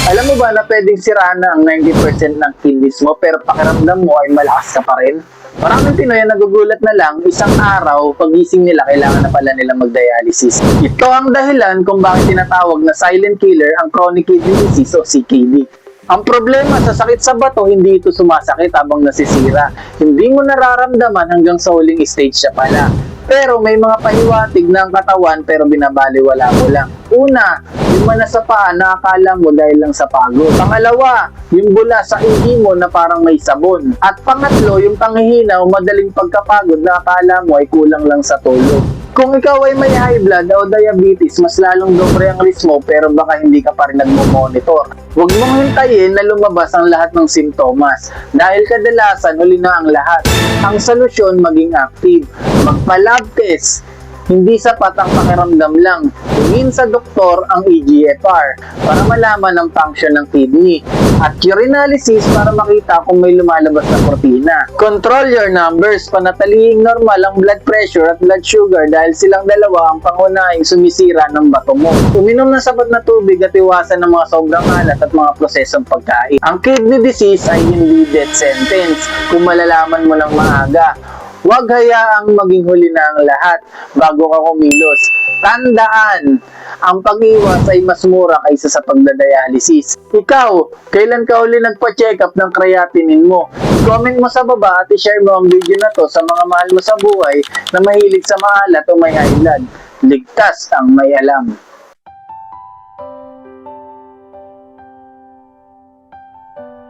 Alam mo ba na pwedeng siraan na ang 90% ng kidneys mo pero pakiramdam mo ay malakas ka pa rin? Maraming Pinoy ang nagugulat na lang isang araw pagising nila kailangan na pala nila mag-dialysis. Ito ang dahilan kung bakit tinatawag na silent killer ang chronic kidney disease o CKD. Ang problema sa sakit sa bato, hindi ito sumasakit habang nasisira. Hindi mo nararamdaman hanggang sa huling stage siya pala. Pero may mga pahiwatig ng katawan pero binabaliwala mo lang. Una, yung mana sa paa na akala mo dahil lang sa pagod. Pangalawa, yung bula sa ihi mo na parang may sabon. At pangatlo, yung panghihina o madaling pagkapagod na akala mo ay kulang lang sa tulog. Kung ikaw ay may high blood o diabetes, mas lalong dobre ang risk mo pero baka hindi ka pa rin nagmo-monitor. Huwag mong hintayin na lumabas ang lahat ng simptomas dahil kadalasan huli na ang lahat. Ang solusyon maging active. Magpa-lab test. Hindi sapat ang pakiramdam lang. Tingin sa doktor ang EGFR para malaman ang function ng kidney at urinalysis para makita kung may lumalabas na protina. Control your numbers. Panatilihing normal ang blood pressure at blood sugar dahil silang dalawa ang pangunahing sumisira ng bato mo. Uminom ng sapat na tubig at iwasan ng mga sobrang alat at mga prosesong pagkain. Ang kidney disease ay hindi death sentence kung malalaman mo ng maaga. Huwag hayaang maging huli na ang lahat bago ka kumilos. Tandaan, ang pag-iwas ay mas mura kaysa sa pagdadialysis. Ikaw, kailan ka huli nagpa-check up ng creatinine mo? Comment mo sa baba at i-share mo ang video na to sa mga mahal mo sa buhay na mahilig sa maalat o may high blood. Ligtas ang may alam.